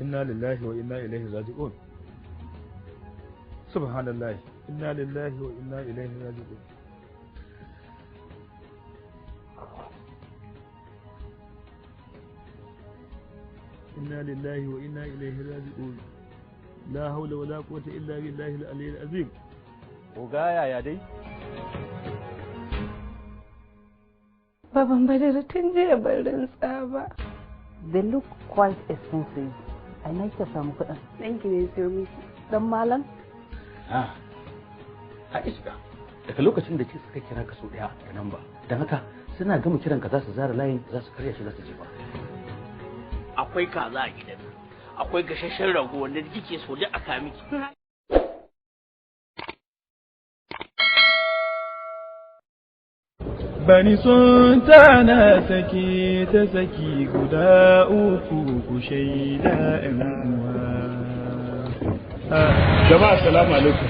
inna lillahi wa inna ilaihi raji'un. Subhanallah, inna lillahi wa inna ilaihi raji'un. inna lillahi wa inna ilaihi raji'un. La hawla wa la quwwata illa billahi al-aliyyil azim. Oga yaya dai? Baban Badar tun jiya ban rantsa ba. They look quite expensive. I like to samu kuɗin. Ɗanki ne sai miki. Dan malam? Aisha, daga lokacin da suka kira ka so ɗaya da nan ba, don haka suna gama kiran ka za su zara layin za su karya shi za su jefa. Akwai kaza a gidan, akwai gashashen rago wanda kike so duk aka miki. Bani son tana sake ta saki guda uku ku shaida ‘yan uwa. Jama'a salamu alaikum.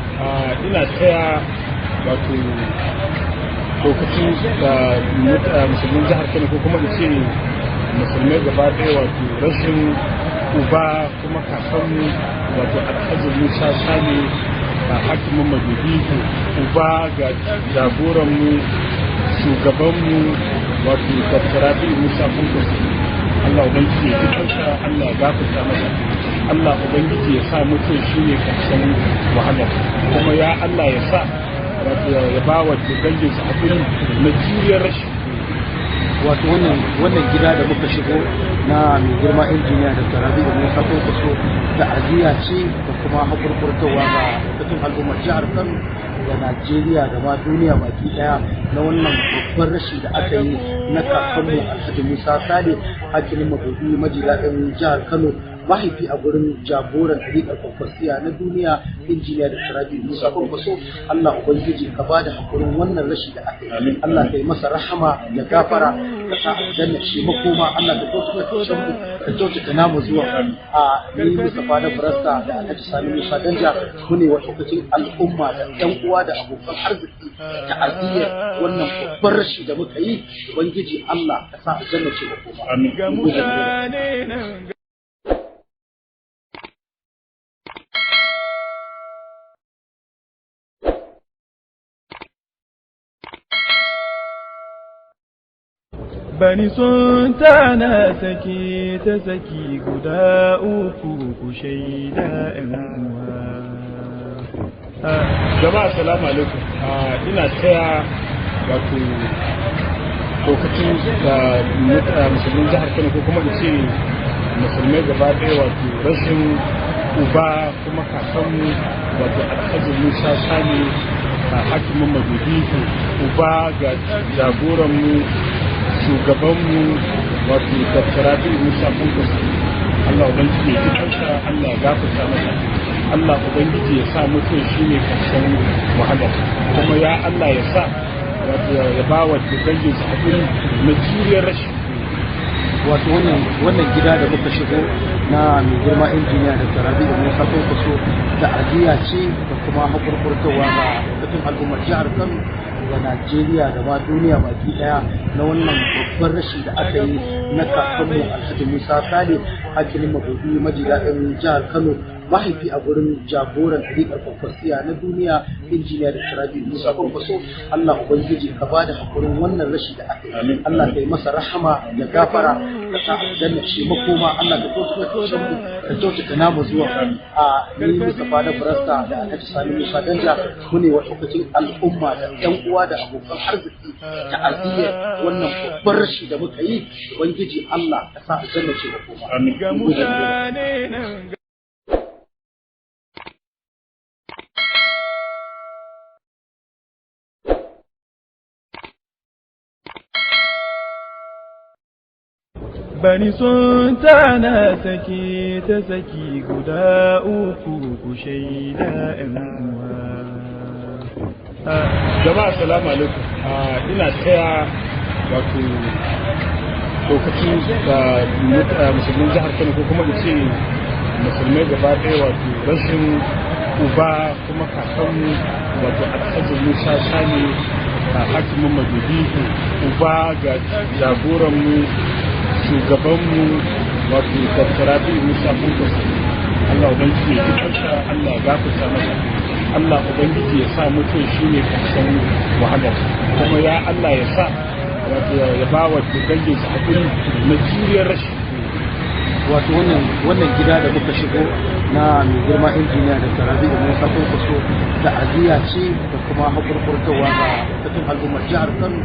Ina taya wato lokacin da musulmin jihar Kano ko kuma in ce musulmai gaba ɗaya wato rashin uba kuma kakanmu wato Alhaji Musa Sani hakimin Madobi uba ga jagoranmu shugabanmu wato Dr. Rabi Musa Kwankwaso. Allah ubangiji ya dukansa, Allah ya gafarta masa, Allah ubangiji ya sa mutum shi ne karshen wahala, kuma ya Allah ya sa wato ya ba wa danginsa hakuri na juriyar rashi. Wato wannan gida da muka shigo na mai girma injiniya da Rabi da Musa Kwankwaso da aziya ce da kuma hakurkurtawa ga dukkan al'ummar jihar Kano da Najeriya da ma duniya baki daya na wannan babban rashi da aka yi na kakanmu Alhaji Musa Sale hakimin Madobi majidaɗin jihar Kano, mahaifi a gurin jagoran ɗariƙar kwakwasiya na duniya injiniya da Rabi Musa Kwankwaso. Allah ubangiji ka ba da hakurin wannan rashi da aka yi, Allah ka yi masa rahama da gafara ka sa aljanna shi makoma, Allah ka kyautata mu ka kyautata namu zuwa a ni Mustapha na Barasta da Alhaji Sani Musa Danja mu ne wata lokacin al'umma da ƴan uwa da abokan arziki ta aziyar wannan babban rashi da muka yi. Ubangiji Allah ka sa aljanna ce makoma. Amin. Bani son tana sake ta saki guda uku ku shaida ‘yan uwa. Jama'a salamu alaikum. Ina taya wato lokacin da musulmin jihar Kano ko kuma in ce musulmai gaba ɗaya wato rashin uba kuma kakanmu wato Alhaji Musa Sani hakimin Madobi uba ga jagoranmu shugabanmu wato Dr. Rabi Musa Kwankwaso. Allah ubangiji ya dukansa, Allah ya gafarta masa, Allah ubangiji ya sa mutum shi ne karshen wahala, kuma ya Allah ya sa wato ya ba wa danginsa hakuri na juriyar rashi. Wato wannan gida da muka shigo na mai girma injiniya da Rabi da Musa Kwankwaso da aziya ce da kuma hakurkurtawa ga dukkan al'ummar jihar Kano da Najeriya da ma duniya baki daya na wannan babban rashi da aka yi na kakanmu Alhaji Musa Sale hakimin Madobi majidaɗin jihar Kano, mahaifi a gurin jagoran ɗariƙar kwakwasiya na duniya injiniya da Rabi Musa Kwankwaso. Allah ubangiji ka ba da hakurin wannan rashi da aka yi, Allah ka yi masa rahama da gafara ka sa aljanna shi makoma, Allah ka kyautata mu ka kyautata namu zuwa a ni Mustapha na Barasta da Alhaji Sani Musa Danja mu ne wata lokacin al'umma da ƴan uwa da abokan arziki ta aziyar wannan babban rashi da muka yi. Ubangiji Allah ka sa aljanna shi makoma. Amin. Bani son tana sake ta saki guda uku ku shaida ‘yan uwa. Jama'a salamu alaikum. Ina taya wato lokacin da musulmin jihar Kano ko kuma in ce musulmai gaba ɗaya wato rashin uba kuma kakanmu wato Alhaji Musa Sani hakimin Madobi uba ga jagoranmu shugabanmu wato Dr. Rabi Musa Funkus Allah ubangiji ya kansa Allah ya gafarta masa Allah ubangiji ya sa mutum shine karshen wahalar kuma ya Allah ya sa wato ya ba wa dangin sa hakuri na juriyar rashi wato wannan gida da muka shigo na mai girma injiniya da Rabi Musa Funkus da aziya ce da kuma hakurkurtawa ga tattalin al'ummar jihar Kano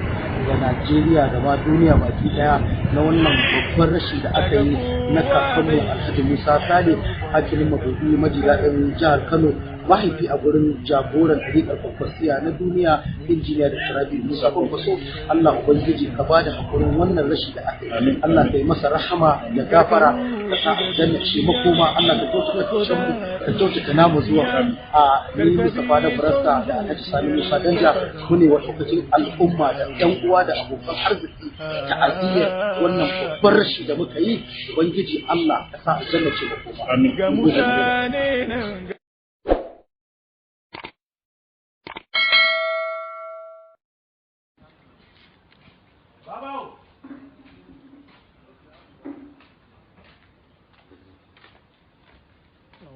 da Najeriya da ma duniya baki daya na wannan babban rashi da aka yi na kakanmu Alhaji Musa Sale hakilin mabuɗi majidaɗin jihar Kano mahaifi a gurin jagoran ɗariƙar kwakwasiya na duniya injiniya da Rabi Musa Kwankwaso. Allah ubangiji ka bada hakurin wannan rashi da aka yi, Allah ka yi masa rahama da gafara ka sa aljanna ce makoma, Allah ka kyautata mu ka kyautata namu zuwa a ni Mustapha da Barasta da Alhaji Sani Musa Danja mu ne wa lokacin al'umma da ƴan uwa da abokan arziki ta'aziyyar wannan babban rashi da muka yi, ubangiji Allah ka sa aljanna ce makoma. Amin.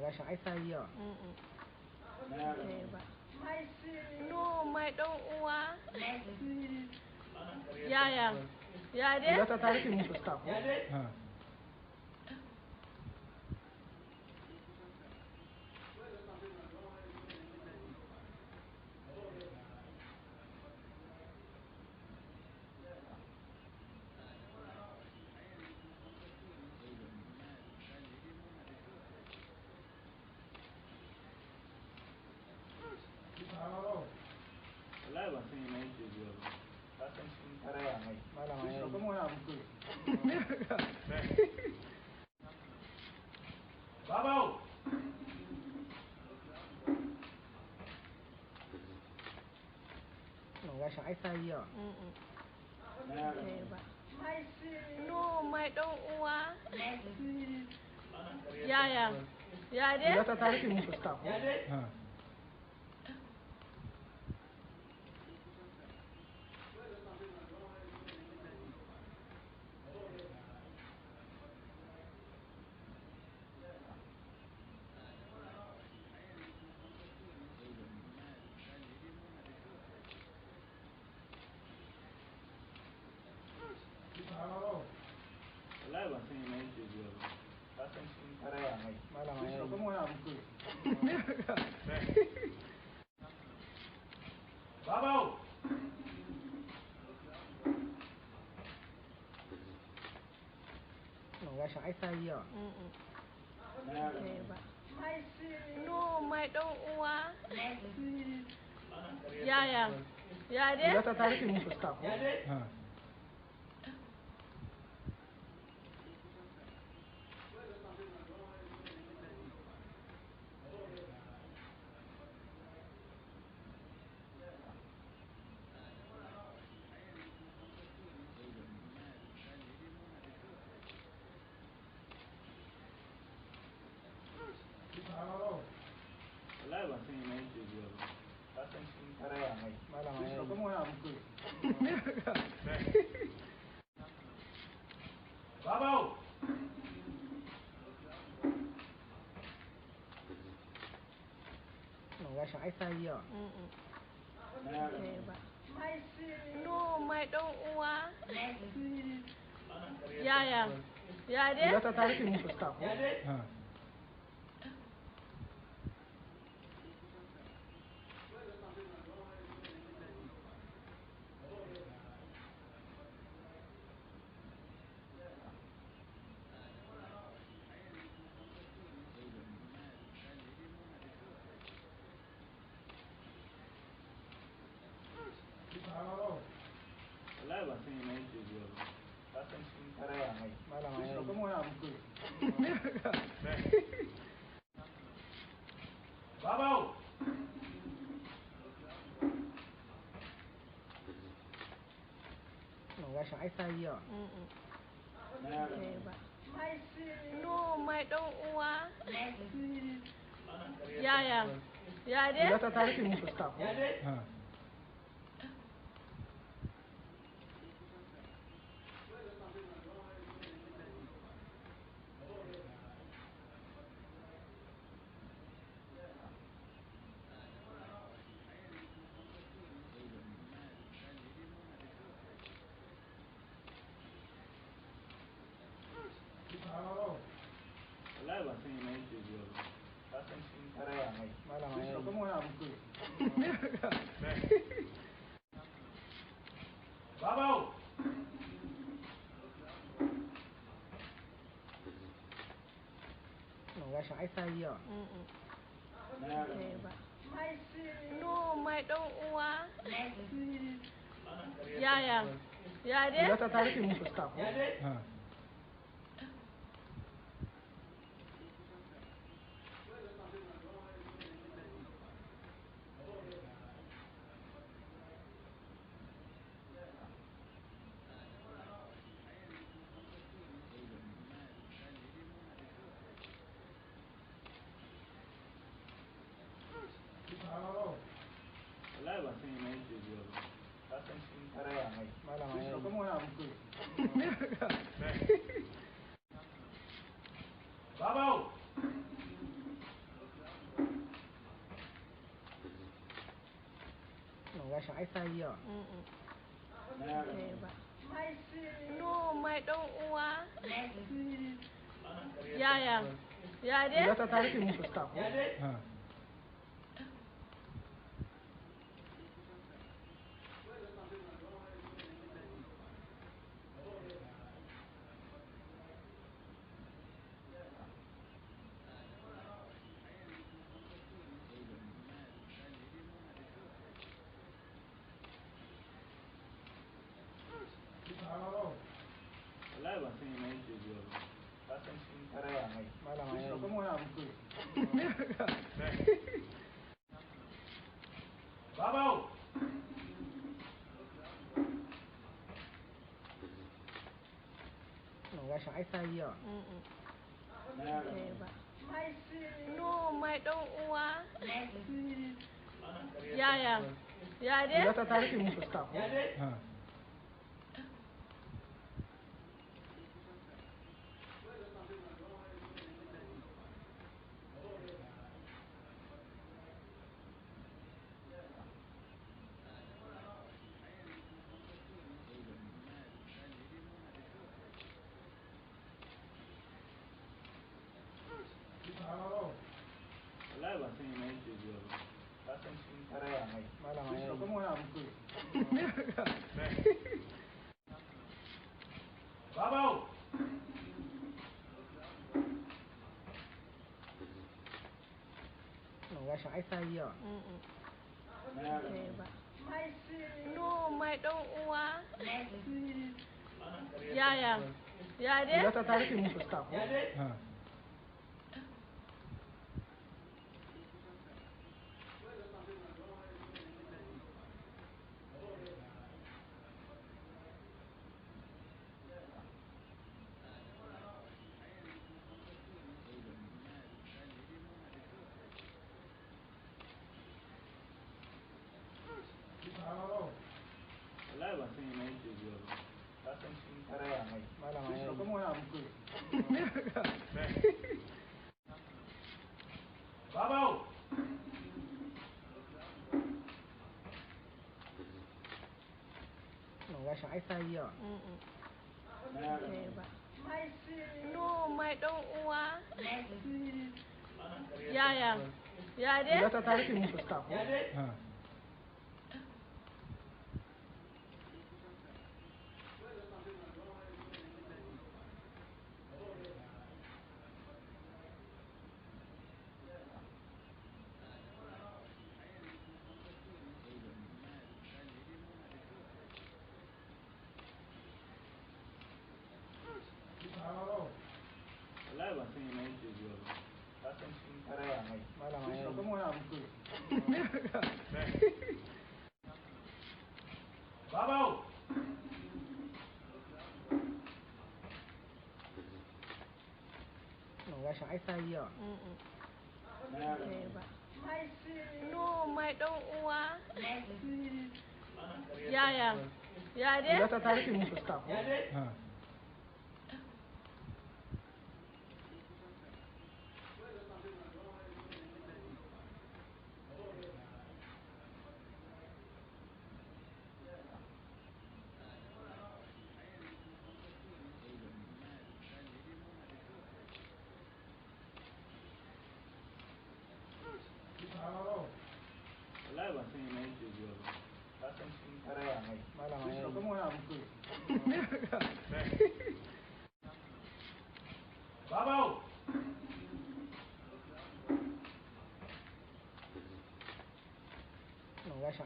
Rashin aisa yi yawa. No, mai ɗan uwa. Yaya? Ya dai? Zata ta rufe mun fuska ko? Rashin aisa yi yawa. No, mai ɗan uwa. Yaya? Ya dai? Zata ta rufe mun fuska ko? Rashin aisa yi yawa. No, mai ɗan uwa. Yaya? Ya dai? Zata ta rufe mun fuska ko? Rashin aisa yi yawa. No, mai ɗan uwa. Yaya? Ya dai? Zata ta rufe mun fuska ko? Rashin aisa yi yawa. No, mai ɗan uwa. Yaya? Ya dai? Zata ta rufe mun fuska ko? Babu! Rashin ai ta yi yawa. No, mai ɗan uwa. Yaya? Ya dai? Ila ta rufe mun fuska ko? Wallahi ba san yana yake zuwa ba. Ka san cikin karaya mai. Malama ya yi. Kuma wani abu kai. Babu! Rashin ai ta yi yawa. No, mai ɗan uwa. Yaya? Ya dai? Ila ta rufe mun fuska ko? Wallahi ba san yana yake zuwa ba. Ka san cikin karaya mai. Malama ya yi. Kuma wani abu kai. Babu! Rashin ai ta yi yawa. No, mai ɗan uwa. Yaya? Ya dai? Ila ta rufe mun fuska ko? Wallahi ba san yana yake zuwa ba. Ka san cikin karaya mai. Malama ya yi. Kuma wani abu kai. Babu! Rashin ai ta yi yawa. No, mai ɗan uwa. Yaya? Ya dai? Ila ta rufe mun fuska ko? Wallahi ba san yana yake zuwa ba. Ka san cikin karaya mai. Malama ya yi. Kuma wani abu kai. Babu! Rashin ai ta yi yawa. No, mai ɗan uwa. Yaya? Ya dai? Ila ta rufe mun fuska ko? Wallahi ba san yana yake zuwa ba. Ka san cikin karaya mai. Malama ya yi. Kuma wani abu kai. Babu! Rashin ai ta yi yawa. No, mai ɗan uwa. Yaya? Ya dai? Ila ta rufe mun fuska ko?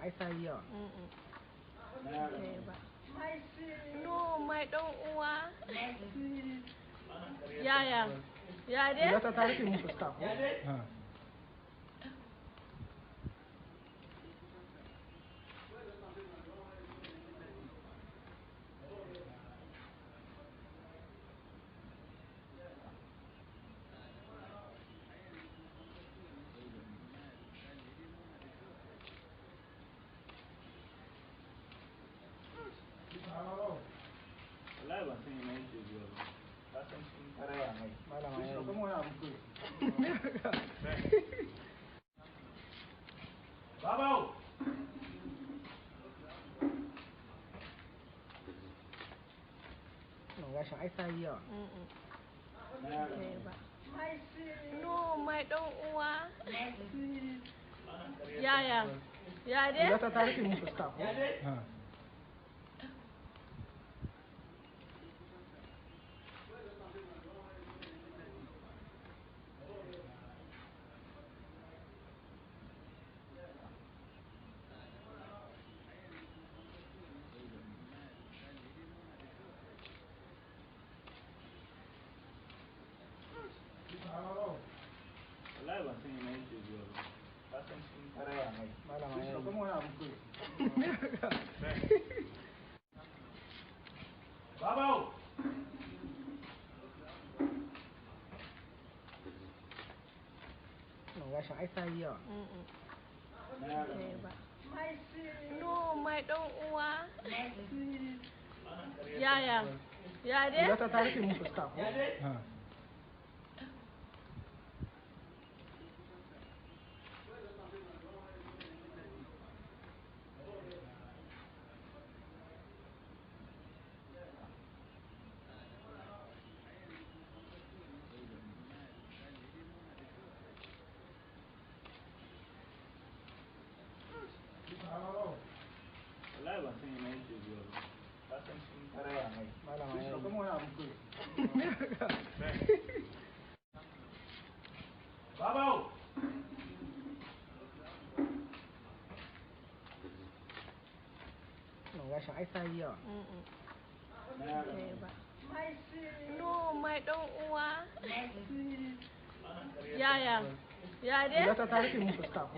ai sai yawa. No, mai ɗan uwa. Yaya? Ya dai? Ila ta rufe mun fuska ko? wallahi ban san yana yake zuwa ba ka san sun karaya mai Malama ya yi. kuma wani abu kai babau Gashin ai sai yawa. No, mai ɗan uwa. Yaya? Ya dai? Ila ta rufe mun fuska ko? wallahi ban san yana yake zuwa ba ka san sun karaya mai Malama ya yi. kuma wani abu kai babau Gashin ai sai yawa. No, mai ɗan uwa. Yaya? Ya dai? Ila ta rufe mun fuska ko? wallahi ban san yana yake zuwa ba ka san sun karaya mai Malama ya yi. kuma wani abu kai babau Gashin ai sai yawa. No, mai ɗan uwa. Yaya? Ya dai? Ila ta rufe mun fuska ko?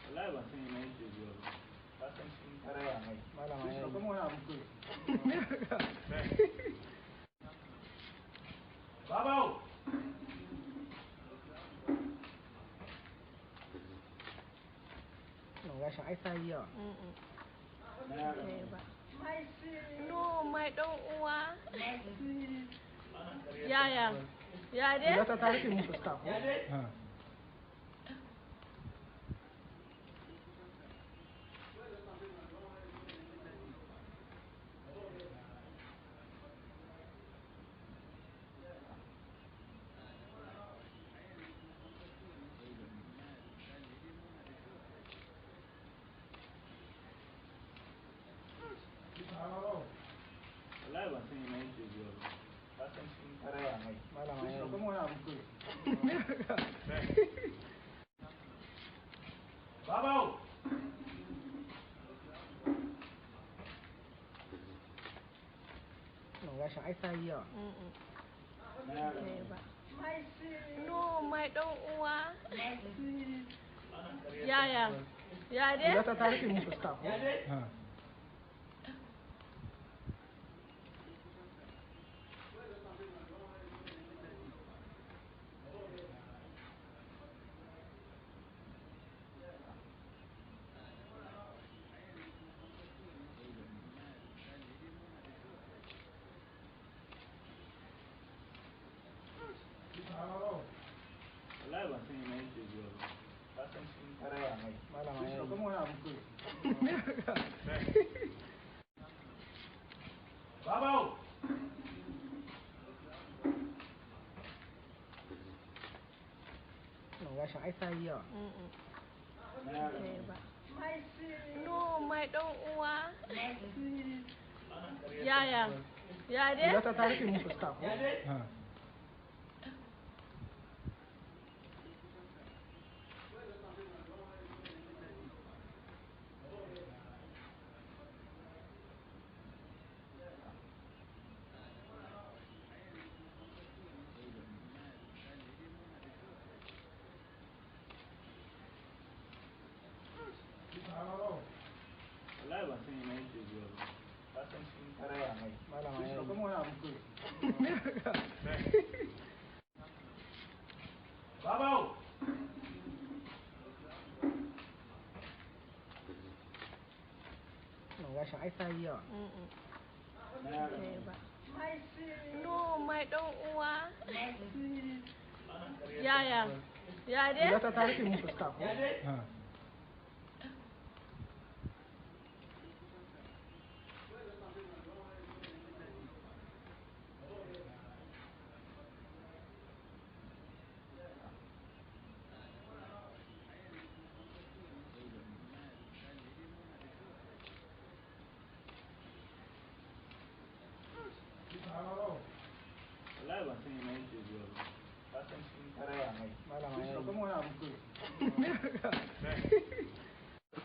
wallahi ban san yana yake zuwa ba ka san sun karaya mai Malama ya yi. kuma wani abu kai babau Gashin ai sai yawa. No, mai ɗan uwa. Yaya? Ya dai? Ila ta rufe mun fuska ko? wallahi ban san yana yake zuwa ba ka san sun karaya mai Malama ya yi. kuma wani abu kai babau Gashin ai sai yawa. No, mai ɗan uwa. Yaya? Ya dai? Ila ta rufe mun fuska ko? wallahi ban san yana yake zuwa ba ka san sun karaya mai Malama ya yi. kuma wani abu kai babau yawa. No, mai dan uwa. Yaya? Ya dai? Ta rufe mun fuska ko? Gashin ai sai yawa. No, mai dan uwa. Yaya? Ya dai? Ta rufe mun fuska ko?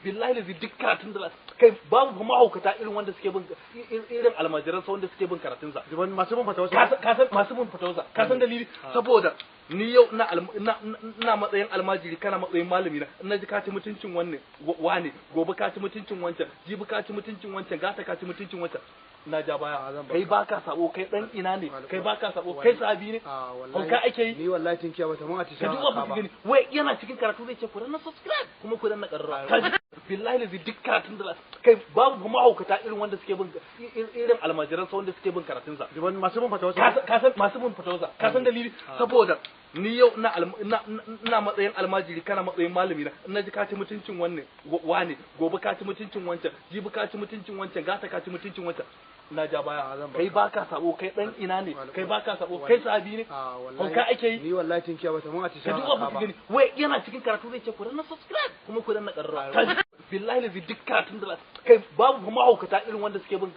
billahi da duk karatun da kai babu kuma haukata irin wanda suke bin irin almajiran sa wanda suke bin karatun sa masu bin fatawa ka san masu bin fatawa sa ka san dalili saboda ni yau na matsayin almajiri kana matsayin malami na in naji ka ci mutuncin wannan wane gobe ka ci mutuncin wancan jibi ka ci mutuncin wancan gata ka ci mutuncin wancan na ja baya kai baka sabo kai dan ina ne kai baka sabo kai sahabi ne hauka ake yi ni wallahi tin kiyawa ta mun atisha ka duba ku gani wai yana cikin karatu zai ce ku na subscribe kuma ku na karra billahi da duk karatun da kai babu kuma haukata irin wanda suke bin irin almajiran sa wanda suke bin karatun sa masu bin fatawa ka san masu bin fatawa sa ka san dalili saboda ni yau na matsayin almajiri kana matsayin malami na in naji ka ci mutuncin wannan wane gobe ka ci mutuncin wancan jibi ka ci mutuncin wancan gata ka ci mutuncin wancan na ja baya kai baka sabo kai dan ina ne kai baka sabo kai sahabi ne hauka ake yi ni wallahi tin kiyawa ta mun atisha ka duba ku gani wai yana cikin karatu zai ce ku na subscribe kuma ku na karra billahi da duk karatun da kai babu kuma haukata irin wanda suke bin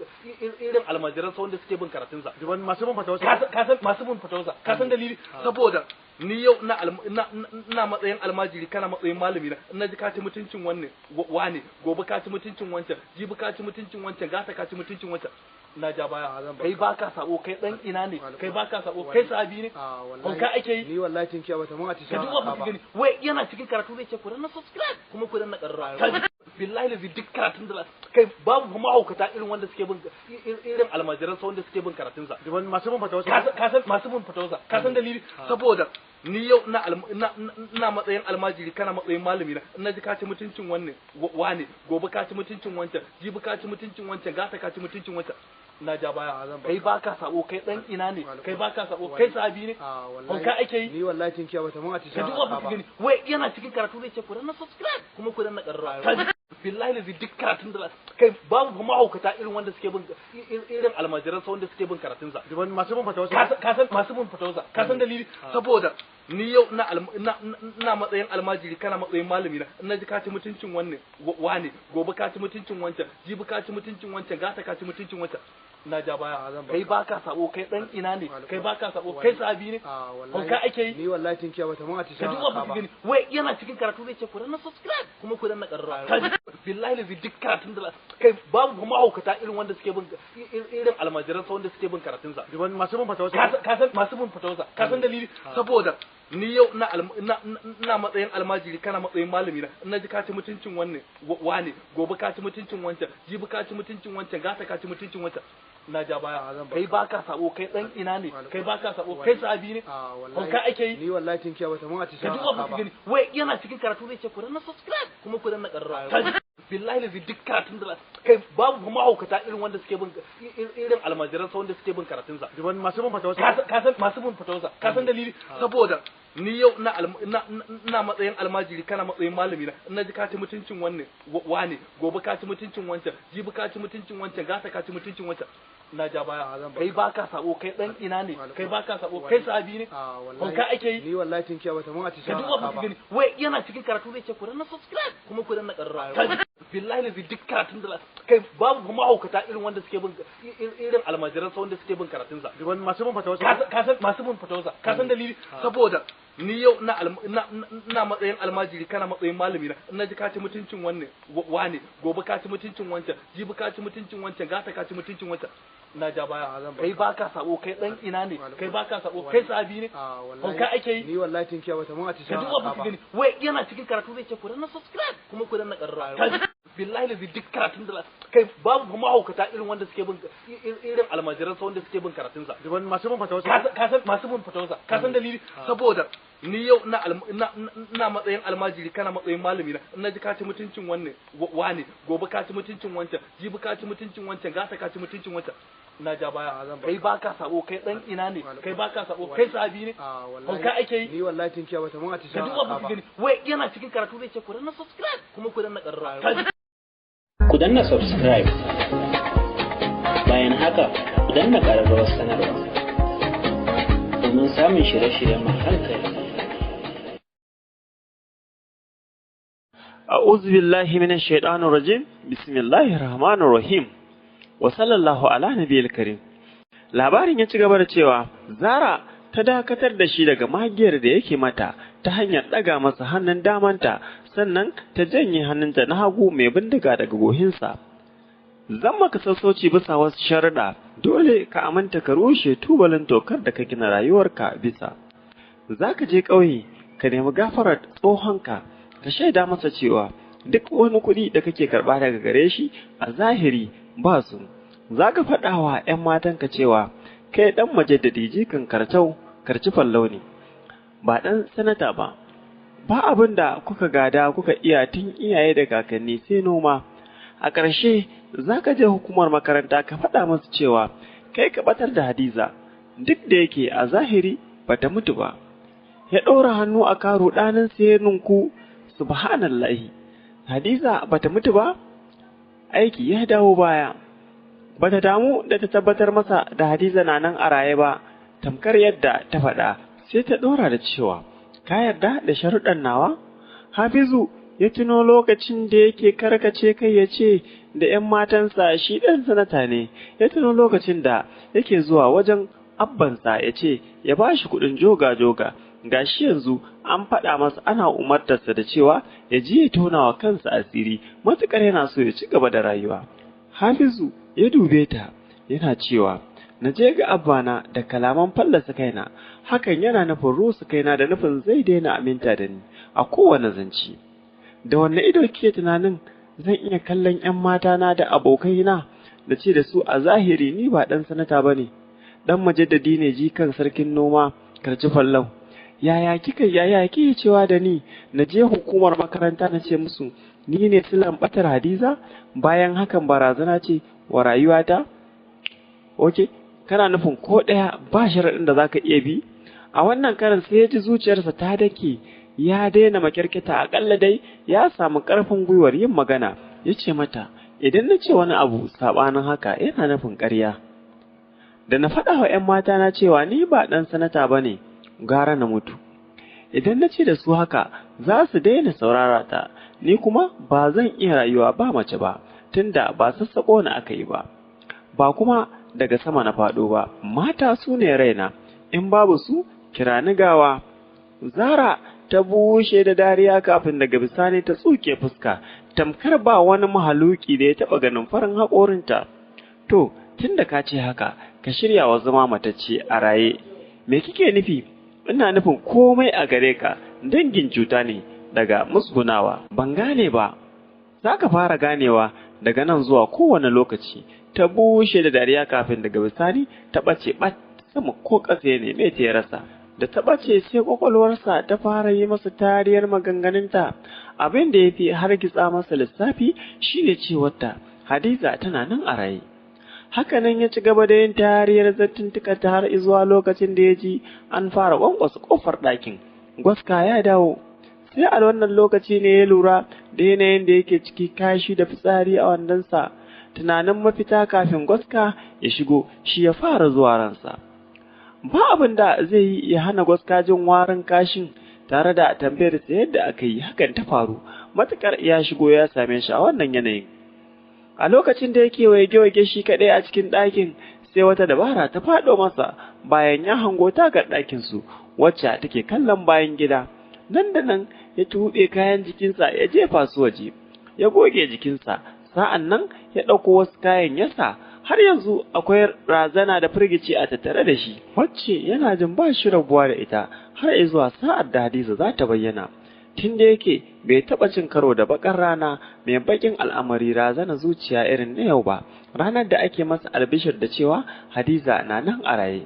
irin almajiran sa wanda suke bin karatun sa masu bin fatawa ka san masu bin fatawa sa ka san dalili saboda ni yau na matsayin almajiri kana matsayin malami na in naji ka ci mutuncin wannan wane gobe ka ci mutuncin wancan jibi ka ci mutuncin wancan gata ka ci mutuncin wancan na ja baya kai baka sabo kai dan ina ne kai baka sabo kai sahabi ne hauka ake yi ni wallahi tin kiyawa ta mun atisha ka duba ku gani wai yana cikin karatu zai ce ku na subscribe kuma ku na karra billahi da duk karatun da kai babu kuma haukata irin wanda suke bin irin almajiran sa wanda suke bin karatun sa masu bin fatawa ka san masu bin fatawa sa ka san dalili saboda ni yau na matsayin almajiri kana matsayin malami na in naji ka ci mutuncin wannan wane gobe ka ci mutuncin wancan jibi ka ci mutuncin wancan gata ka ci mutuncin wancan na ja baya kai baka sabo kai dan ina ne kai baka sabo kai sahabi ne hauka ake yi ni wallahi tin kiyawa ta mun atisha ka duba ku gani wai yana cikin karatu zai ce ku na subscribe kuma ku na karra billahi da duk karatun da kai babu kuma haukata irin wanda suke bin irin almajiran sa wanda suke bin karatun sa masu bin fatawa ka san masu bin fatawa sa ka san dalili saboda ni yau na matsayin almajiri kana matsayin malami na in naji ka ci mutuncin wannan wane gobe ka ci mutuncin wancan jibi ka ci mutuncin wancan gata ka ci mutuncin wancan na ja baya kai baka sabo kai dan ina ne kai baka sabo kai sahabi ne hauka ake yi ni wallahi tin kiyawa ta mun atisha ka duba ku gani wai yana cikin karatu zai ce ku na subscribe kuma ku na karra billahi da duk karatun da kai babu kuma haukata irin wanda suke bin irin almajiran sa wanda suke bin karatun sa masu bin fatawa ka san masu bin fatawa sa ka san dalili saboda ni yau na matsayin almajiri kana matsayin malami na in naji ka ci mutuncin wannan wane gobe ka ci mutuncin wancan jibi ka ci mutuncin wancan gata ka ci mutuncin wancan na ja baya kai baka sabo kai dan ina ne kai baka sabo kai sahabi ne hauka ake yi ni wallahi tin kiyawa ta mun atisha ka duba ku gani wai yana cikin karatu zai ce ku na subscribe kuma ku na karra billahi da duk karatun da kai babu kuma haukata irin wanda suke bin irin almajiran sa wanda suke bin karatun sa masu bin fatawa ka san masu bin fatawa sa ka san dalili saboda ni yau na matsayin almajiri kana matsayin malami na in naji ka ci mutuncin wannan wane gobe ka ci mutuncin wancan jibi ka ci mutuncin wancan gata ka ci mutuncin wancan na ja baya kai baka sabo kai dan ina ne kai baka sabo kai sahabi ne ka ake yi ni wallahi tun kiyawa mun a ci ka duba ku gani wai yana cikin karatu zai ce ku dan subscribe kuma ku dan na karra billahi lazi duk karatun da kai babu kuma haukata irin wanda suke bin irin almajiran sa wanda suke bin karatun sa masu bin fatawa ka san masu bin fatawa ka san dalili saboda ni yau na matsayin almajiri kana matsayin malami na ji ka ci mutuncin wannan wane gobe ka ci mutuncin wancan jibi ka ci mutuncin wancan gata ka ci mutuncin wancan na ja baya kai baka sabo kai dan ina ne kai baka sabo kai sahabi ne ka ake yi ni wallahi tun kiyawa mun a ci ka duba ku gani wai yana cikin karatu zai ce ku dan subscribe kuma ku dan na karra billahi lazi duk karatun da kai babu kuma haukata irin wanda suke bin irin almajiran sa wanda suke bin karatun sa masu bin fatawa ka san masu bin fatawa ka san dalili saboda ni yau na matsayin almajiri kana matsayin malami na ji ka ci mutuncin wannan wane gobe ka ci mutuncin wancan jibi ka ci mutuncin wancan gata ka ci mutuncin wancan na ja baya kai baka sabo kai dan ina ne kai baka sabo kai sahabi ne ka ake yi ni wallahi tun kiyawa mun a ci ka duba ku gani wai yana cikin karatu zai ce ku dan subscribe kuma ku dan na karra ku danna subscribe bayan haka ku danna ƙararrawar sanarwa domin samun shirye-shiryen mu hankali. A'udhu billahi minash shaitanir rajim. Bismillahir rahmanir rahim. Wa sallallahu ala nabiyil karim. Labarin ya ci gaba da cewa Zara ta dakatar da shi daga magiyar da yake mata ta hanyar ɗaga masa hannun damanta sannan ta janye hannunta na hagu mai bindiga daga gohinsa. Zan maka sassauci bisa wasu sharuɗa, dole ka aminta ka rushe tubalin tokar da ka gina rayuwarka bisa. Za ka je ƙauye, ka nemi gafarar tsohonka, ka shaida masa cewa duk wani kuɗi da kake karɓa daga gare shi a zahiri ba su. Za ka faɗa wa ‘yan matanka cewa kai ɗan majaddadi jikan karci fallau ne, ba ɗan sanata ba. Ba abin da kuka gada kuka iya tun iyaye da kakanni sai noma. A ƙarshe za ka je hukumar makaranta ka faɗa musu cewa kai ka ɓatar da Hadiza, duk da yake a zahiri ba ta mutu ba. Ya ɗora hannu a karo ɗanin sayarninku, subhanallahi, Hadiza ba ta mutu ba? Aiki ya dawo baya. Ba ta damu da ta tabbatar masa da Hadiza na nan a raye ba, tamkar yadda ta faɗa, sai ta ɗora da cewa, ka yarda da sharuɗan nawa? Hafizu ya tuno lokacin da yake karkace kai ya ce da ‘yan matansa shi ɗan sanata ne, ya tuno lokacin da yake zuwa wajen abbansa ya ce ya ba shi kuɗin joga-joga, ga shi yanzu an faɗa masa ana umartarsa da cewa ya je ya tona wa kansa asiri, matuƙar yana so ya ci gaba da rayuwa. Hafizu ya dube ta, yana cewa, na je ga abbana da kalaman fallasa kaina, hakan yana nufin rusa kaina da nufin zai daina aminta da ni a kowane zance. Da wanne ido kike tunanin zan iya kallon ‘yan matana da abokaina da ce da su a zahiri ni ba ɗan sanata ba ne, ɗan majaddadi ne jikan sarkin noma karci fallau. Yaya kike cewa da ni na je hukumar makaranta na ce musu ni ne silan ɓatar Hadiza, bayan hakan barazana ce wa rayuwata? Oke, kana nufin ko ɗaya ba sharaɗin da za ka iya bi? A wannan karan sai ya ji zuciyarsa ta dake, ya daina makyarketa, aƙalla dai ya samu ƙarfin gwiwar yin magana. Ya ce mata, idan na ce wani abu saɓanin haka yana nufin ƙarya. Da na faɗa wa ‘yan mata na cewa ni ba ɗan sanata ba ne, gara na mutu. Idan na ce da su haka, za su daina saurara ta, ni kuma ba zan iya rayuwa ba mace ba, tunda ba sassaƙo na aka yi ba. Ba kuma daga sama na faɗo ba, mata su ne raina, in babu su, kira ni gawa. Zara ta bushe da dariya kafin daga bisani ta tsuke fuska, tamkar ba wani mahaluki da ya taɓa ganin farin haƙorinta. To, tun da ka ce haka, ka shirya wa zama matacce a raye. Me kike nufi? Ina nufin komai a gare ka, dangin cuta ne daga musgunawa. Ban gane ba, za ka fara ganewa daga nan zuwa kowane lokaci. Ta bushe da dariya kafin daga bisani ta ɓace ɓat sama ko ƙasa ya neme ta ya rasa. Da ta ɓace sai ƙwaƙwalwarsa ta fara yi masa tariyar maganganunta. Abin da ya fi hargitsa masa lissafi shine cewarta Hadiza tana nan a raye. Hakanan ya ci gaba da yin tariyar zattuntukarta har zuwa lokacin da ya ji an fara ƙwanƙwasa ƙofar ɗakin. Gwaska ya dawo. Sai a wannan lokaci ne ya lura da yanayin da yake ciki, kashi da fitsari a wandonsa tunanin mafita kafin Gwaska ya shigo shi ya fara zuwa ransa. Ba abin da zai yi ya hana Gwaska jin warin kashin tare da tambayar sa yadda aka yi hakan ta faru, matukar ya shigo ya same shi a wannan yanayin. A lokacin da yake waige-waige shi kaɗai a cikin ɗakin, sai wata dabara ta faɗo masa bayan ya hango tagar ɗakinsu wacce take kallon bayan gida. Nan da nan ya tuɓe kayan jikinsa ya jefa su waje, ya goge jikinsa, sa'an nan ya ɗauko wasu kayan yasa. Har yanzu akwai razana da firgici a tattare da shi, wacce yana jin ba shi rabuwa da ita har zuwa sa'ar da Hadiza za ta bayyana. Tun da yake bai taɓa cin karo da baƙar rana mai baƙin al'amari razana zuciya irin na yau ba, ranar da ake masa albishir da cewa Hadiza na nan a raye.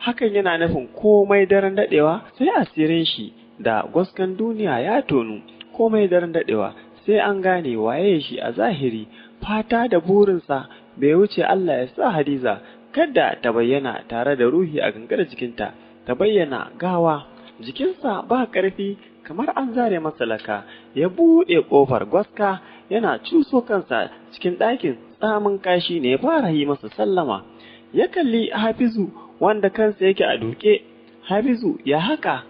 Hakan yana nufin komai daren daɗewa sai asirin shi da Gwaskan duniya ya tonu, komai daren daɗewa sai an gane waye shi a zahiri. Fata da burinsa bai wuce Allah ya sa Hadiza kada ta bayyana tare da ruhi a gangar jikinta, ta bayyana gawa. Jikinsa ba ƙarfi kamar an zare masa laka, ya buɗe ƙofar Gwaska yana cuso kansa cikin ɗakin. Tsamin kashi ne ya fara yi masa sallama. Ya kalli Hafizu wanda kansa yake a duke. Hafizu, ya haka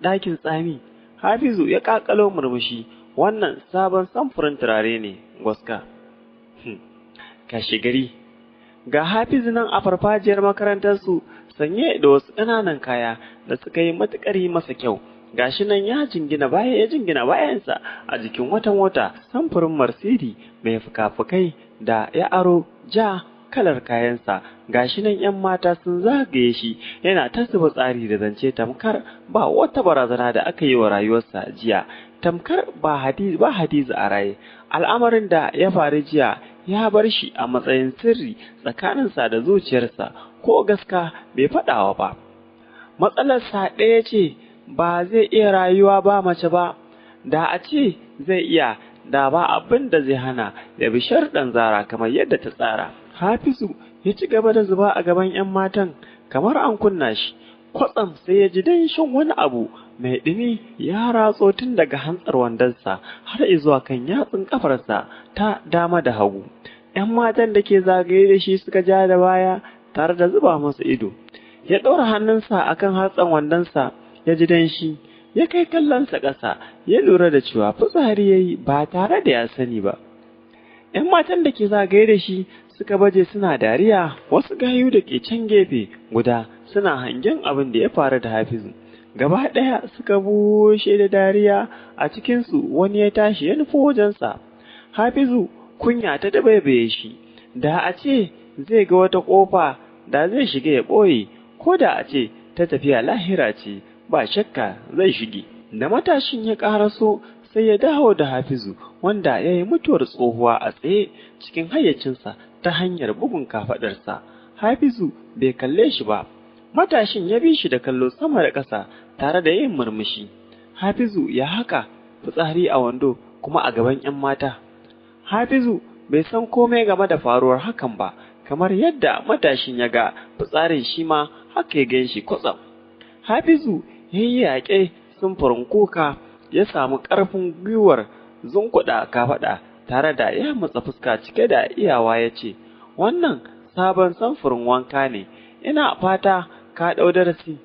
ɗakin tsami? Hafizu ya ƙaƙalo murmushi. Wannan sabon samfurin turare ne, Gwaska. Kashi gari ga Hafizu nan a farfajiyar makarantarsu sanye da wasu ƙananan kaya da suka yi matuƙar yi masa kyau. Gashi nan ya jingina bayansa a jikin wata mota samfurin Marsidi mai fuka-fukai da ya aro ja kalar kayansa. Gashi nan 'yan mata sun zagaye shi yana ta zuba tsari da zance tamkar ba wata barazana da aka yi wa rayuwarsa jiya, tamkar ba Hadiza a raye. Al'amarin da ya faru jiya ya bar shi a matsayin sirri tsakaninsa da zuciyarsa, ko Gaska bai faɗawa ba. Matsalarsa ɗaya ce, ba zai iya rayuwa ba mace ba. Da a ce zai iya, da ba abin da zai hana ya bi sharɗan Zara kamar yadda ta tsara. Hafizu ya ci gaba da zuba a gaban 'yan matan kamar an kunna shi. Kwatsam sai ya ji danshin wani abu mai ɗumi ya ratso tun daga hantsar wandonsa har zuwa kan yatsun ƙafarsa ta dama da hagu. 'Yan matan da ke zagaye da shi suka ja da baya tare da zuba masa ido. Ya ɗora hannunsa akan hatsan wandonsa, ya ji danshi, ya kai kallonsa ƙasa, ya lura da cewa fitsari ya yi ba tare da ya sani ba. 'Yan matan da ke zagaye da shi suka baje suna dariya, wasu gayu da ke can gefe guda suna hangen abin da ya faru da Hafizu. Gaba ɗaya suka bushe da dariya, a cikinsu wani ya tashi ya nufi wajensa. Hafizu kunya ta dabaibaye shi, da a ce zai ga wata ƙofa da zai shiga ya ɓoye, ko da a ce ta tafiya lahira ce ba shakka zai shige. Da matashin ya ƙaraso sai ya dawo da Hafizu wanda ya yi mutuwar tsohuwa a tsaye cikin hayyacinsa ta hanyar bugun kafaɗarsa. Hafizu bai kalle shi ba. Matashin ya bi shi da kallo sama da ƙasa tare da yin murmushi. Hafizu ya haka fitsari a wando kuma a gaban 'yan mata. Hafizu bai san komai game da faruwar hakan ba, kamar yadda matashin ya ga fitsarin shi ma haka ya gan shi kwatsam. Hafizu ya yi yaƙe sumfurin kuka, ya samu ƙarfin gwiwar zunkuɗa kafaɗa tare da ya matsa fuska cike da iyawa ya ce, "Wannan sabon samfurin wanka ne, ina fata ka ɗau darasi."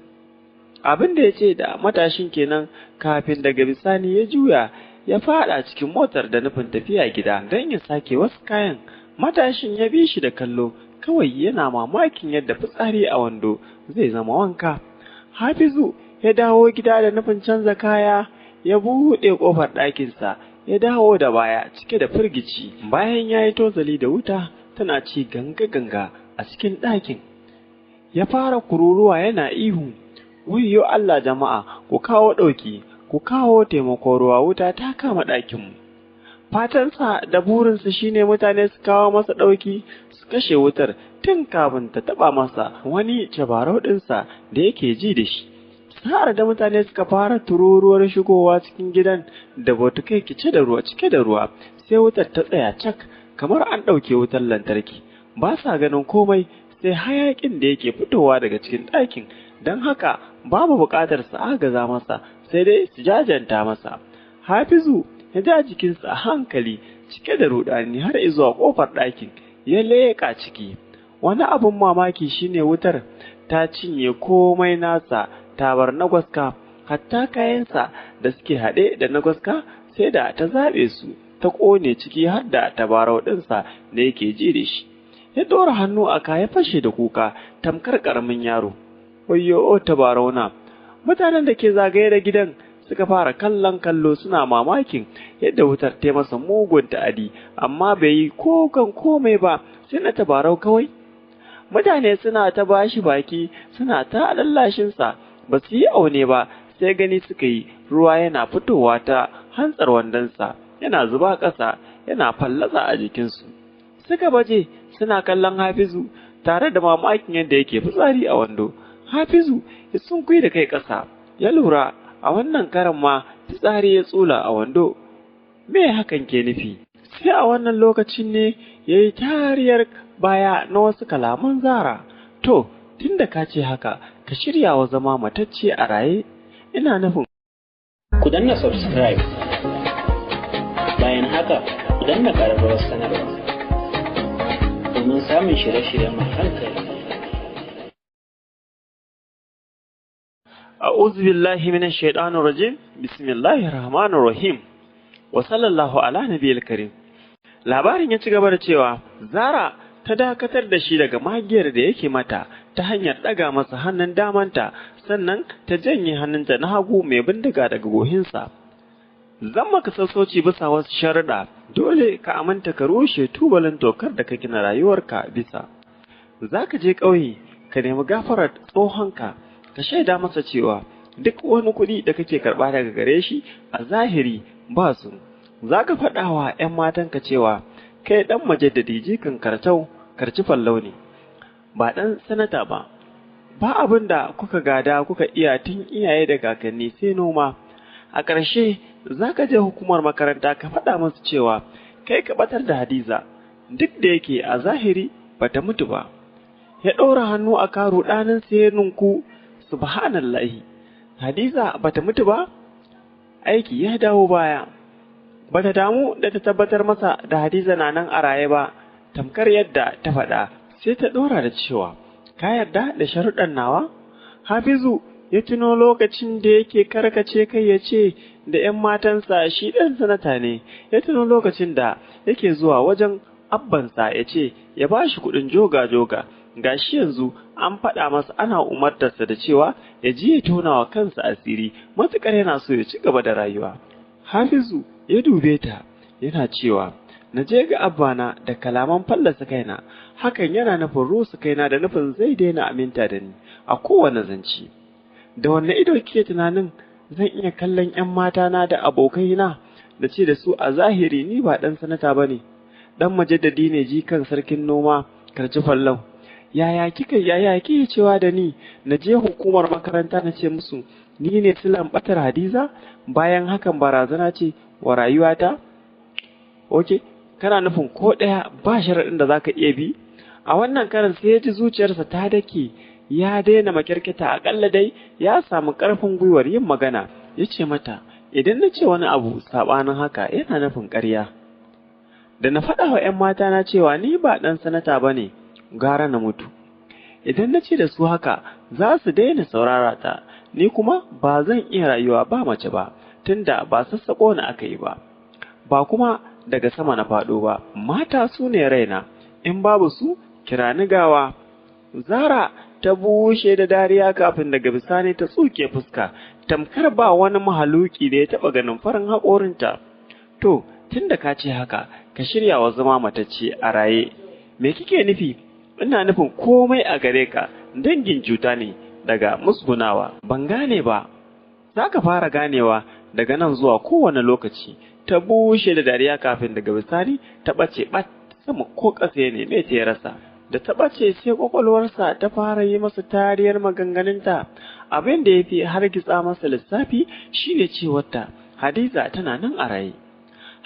Abin da ya ce da matashin kenan kafin daga bisani ya juya ya faɗa cikin motar da nufin tafiya gida don ya sake wasu kayan. Matashin ya bi shi da kallo, kawai yana mamakin yadda fitsari a wando zai zama wanka. Hafizu ya dawo gida da nufin canza kaya, ya buɗe ƙofar ɗakinsa, ya dawo da baya cike da firgici. Bayan ya yi tozali da wuta tana ci ganga-ganga a cikin ɗakin, ya fara kururuwa yana ihu, "Wayyo Allah jama'a, ku kawo ɗauki, ku kawo taimako, ruwa, wuta ta kama ɗakinmu." Fatansa da burinsa shine mutane su kawo masa ɗauki, su kashe wutar tun kafin ta taɓa masa wani tabarau ɗinsa da yake ji da shi. Sa'ar da mutane suka fara tururuwar shigowa cikin gidan da botukai cike da ruwa, sai wutar ta tsaya cak kamar an ɗauke wutar lantarki. Ba sa ganin komai sai hayaƙin da yake fitowa daga cikin ɗakin, don haka babu buƙatar su agaza masa, sai dai su jajanta masa. Hafizu ya ja jikinsa a hankali cike da ruɗani har zuwa ƙofar ɗakin, ya leƙa ciki. Wani abin mamaki shine wutar ta cinye komai nasa, ta bar na gwaska, hatta kayansa da suke haɗe da na gwaska sai da ta zaɓe su, ta ƙone ciki har da tabarau ɗinsa da yake ji da shi. Ya ɗora hannu a ka ya fashe da kuka tamkar ƙaramin yaro. Wayyo tabarau na! Mutanen da ke zagaye da gidan suka fara kallon kallo suna mamakin yadda wutar ta masa mugun ta'adi, amma bai yi kokan komai ba sai na tabarau kawai. Mutane suna ta bashi baki suna ta lallashinsa, ba su yi aune ba sai gani suka yi ruwa yana fitowa ta hantsar wandonsa, yana zuba ƙasa, yana fallasa a jikinsu. Suka baje suna kallon Hafizu tare da mamakin yadda yake fitsari a wando. Hafizu ya sunkuyi da kai ƙasa, ya lura a wannan karan ma fitsari ya tsula a wando. Me hakan ke nufi? Sai a wannan lokacin ne ya yi tariyar baya na wasu kalaman Zara. To, tunda ka ce haka, ka shirya wa zama matacce a raye, ina nufin. Ku danna subscribe, bayan haka ku danna ƙararrawar sanarwa domin samun shirye-shiryen mu hankali. A'udhu billahi minash shaitanir rajim. Bismillahir rahmanir rahim. Wa sallallahu ala nabiyil karim. Labarin ya ci gaba da cewa Zara ta dakatar da shi daga magiyar da yake mata ta hanyar ɗaga masa hannun damanta, sannan ta janye hannunta na hagu mai bindiga daga gohinsa. Zan maka sassauci bisa wasu sharuɗa, dole ka aminta ka rushe tubalin tokar da ka gina rayuwarka bisa. Za ka je ƙauye ka nemi gafarar tsohonka, ka shaida masa cewa duk wani kuɗi da kake karɓa daga gare shi a zahiri ba su. Za ka faɗa wa ‘yan matanka cewa kai ɗan majaddadi jikan karci fallau ne, ba ɗan sanata ba. Ba abin da kuka gada kuka iya tun iyaye da kakanni sai noma. A ƙarshe za ka je hukumar makaranta ka faɗa masu cewa kai ka ɓatar da Hadiza, duk da yake a zahiri ba ta mutu ba. Ya ɗora hannu a karo ɗanin sai ninku, subhanallahi, Hadiza ba ta mutu ba? Aiki ya dawo baya. Ba ta damu da ta tabbatar masa da Hadiza na nan a raye ba, tamkar yadda ta faɗa, sai ta ɗora da cewa, ka yarda da sharuɗan nawa? Hafizu ya tuno lokacin da yake karkace kai ya ce da ‘yan matansa shi ɗan sanata ne, ya tuno lokacin da yake zuwa wajen abbansa ya ce ya ba shi kuɗin joga-joga, ga shi yanzu an faɗa masa ana umartarsa da cewa ya je ya tona wa kansa asiri, matuƙar yana so ya ci gaba da rayuwa. Hafizu ya dube ta yana cewa, na je ga abbana da kalaman fallasa kaina, hakan yana nufin rusa kaina da nufin zai daina aminta da ni a kowane zance. Da wanne ido kike tunanin zan iya kallon ‘yan matana da abokaina da ce da su a zahiri ni ba ɗan sanata ba ne, ɗan majaddadi ne jikan sarkin noma karci fallau. Yaya kike cewa da ni na je hukumar makaranta na ce musu ni ne silan ɓatar Hadiza, bayan hakan barazana ce wa rayuwata? Oke, kana nufin ko ɗaya ba sharaɗin da za ka iya bi? A wannan karan sai ya ji zuciyarsa ta dake, ya daina makyarketa, aƙalla dai ya samu ƙarfin gwiwar yin magana. Ya ce mata, idan na ce wani abu saɓanin haka yana nufin ƙarya. Da na faɗa wa ‘yan matana cewa ni ba ɗan sanata ba ne, gara na mutu. Idan na ce da su haka, za su daina saurara ta, ni kuma ba zan iya rayuwa ba mace ba, tunda ba sassaƙo na aka yi ba, ba kuma daga sama na faɗo ba, mata su ne raina, in babu su kira ni gawa. Zara ta bushe da dariya kafin daga bisani ta tsuke fuska, tamkar ba wani mahaluki da ya taɓa ganin farin haƙorinta. To, tunda ka ce haka, ka shirya wa zama matacce a raye. Me kike nufi? Ina nufin komai a gare ka dangin cuta ne daga musgunawa. Ban gane ba. Za ka fara ganewa daga nan zuwa kowane lokaci. Ta bushe da dariya kafin daga bisani ta ɓace ɓat sama ko ƙasa ya neme ta ya rasa. Da ta ɓace sai ƙwaƙwalwarsa ta fara yi masa tariyar maganganunta. Abin da ya fi hargitsa masa lissafi shine cewarta Hadiza tana nan a raye.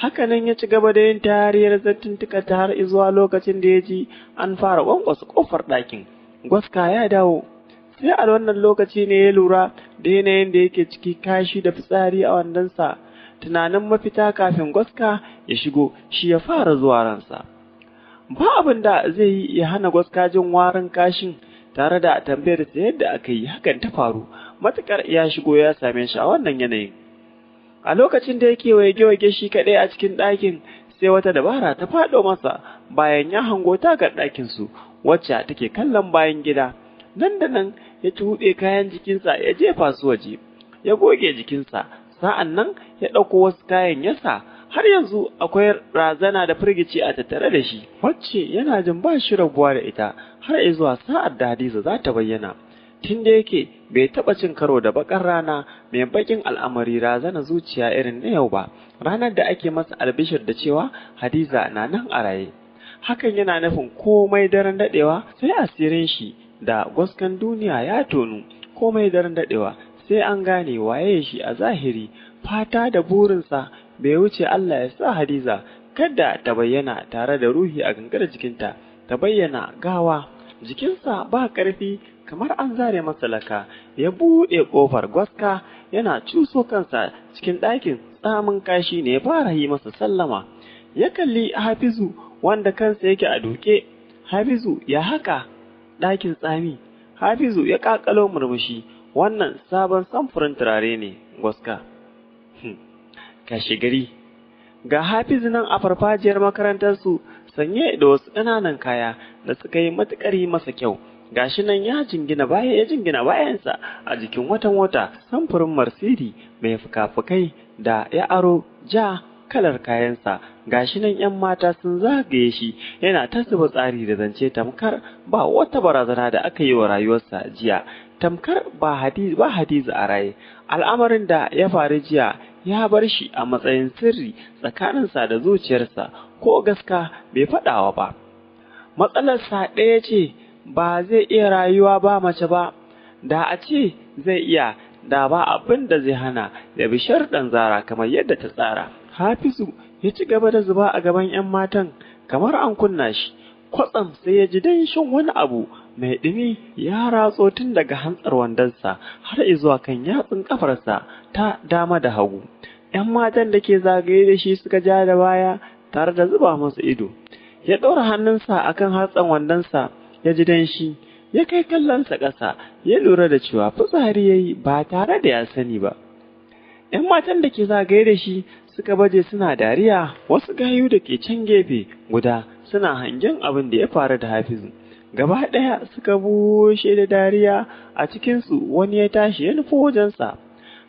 Hakanan ya ci gaba da yin tariyar zattuntuka ta har zuwa lokacin da ya ji an fara ƙwanƙwasa ƙofar ɗakin. Gwaska ya dawo. Sai a wannan lokaci ne ya lura da yanayin da yake ciki, kashi da fitsari a wandonsa. Tunanin mafita kafin Gwaska ya shigo shi ya fara zuwa ransa. ba abin da zai yi ya hana Gwaska jin warin kashin tare da tambayar sa yadda aka yi hakan ta faru, matukar ya shigo ya same shi a wannan yanayin. A lokacin da yake waige-waige shi kaɗai a cikin ɗakin, sai wata dabara ta faɗo masa bayan ya hango tagar ɗakinsu wacce take kallon bayan gida. Nan da nan ya tuɗe kayan jikinsa ya jefa su waje, ya goge jikinsa, sa'an nan ya ɗauko wasu kayan yasa. Har yanzu akwai razana da firgici a tattare da shi, wacce yana jin ba shi rabuwa da ita har zuwa sa'ar da Hadiza za ta bayyana. Tun da yake bai taɓa cin karo da baƙar rana mai baƙin al'amari razana zuciya irin na yau ba, ranar da ake masa albishir da cewa Hadiza na nan a raye. Hakan yana nufin komai daren daɗewa sai asirin shi da Gwaskan duniya ya tonu, komai daren daɗewa sai an gane waye shi a zahiri. Fata da burinsa bai wuce Allah ya sa Hadiza kada ta bayyana tare da ruhi a gangar jikinta, ta bayyana gawa. Jikinsa ba ƙarfi kamar an zare masa laka, ya buɗe ƙofar Gwaska yana cuso kansa cikin ɗakin. Tsamin kashi ne ya fara yi masa sallama. Ya kalli Hafizu wanda kansa yake a duke. Hafizu, ya haka? Ɗakin tsami. Hafizu ya ƙaƙalo murmushi. Wannan sabon samfurin turare ne, Gwaska. Kashe gari. Ga Hafizu nan a farfajiyar makarantarsu sanye da wasu ƙananan kaya da suka yi matuƙar yi masa kyau. Gashi nan ya jingina bayansa a jikin wata mota samfurin Marsidi mai fuka-fukai da ya aro ja kalar kayansa. Gashi nan 'yan mata sun zagaye shi yana ta zuba tsari da zance tamkar ba wata barazana da aka yi wa rayuwarsa jiya, tamkar ba Hadiza a raye. Al'amarin da ya faru jiya ya bar shi a matsayin sirri tsakaninsa da zuciyarsa, ko Gaska bai faɗawa ba. Matsalarsa ɗaya ce, ba zai iya rayuwa ba mace ba. Da a ce zai iya, da ba abin da zai hana ya bi sharɗan Zara kamar yadda ta tsara. Hafizu ya ci gaba da zuba a gaban 'yan matan kamar an kunna shi. Kwatsam sai ya ji danshin wani abu mai ɗumi ya ratso tun daga hantsar wandonsa har zuwa kan yatsun ƙafarsa ta dama da hagu. 'Yan matan da ke zagaye da shi suka ja da baya tare da zuba masa ido. Ya ɗora hannunsa akan hatsan wandonsa, ya ji danshi, ya kai kallonsa ƙasa, ya lura da cewa fitsari ya yi ba tare da ya sani ba. 'Yan matan da ke zagaye da shi suka baje suna dariya, wasu gayu da ke can gefe guda suna hangen abin da ya faru da Hafizu. Gaba ɗaya suka bushe da dariya, a cikinsu wani ya tashi ya nufo wajensa.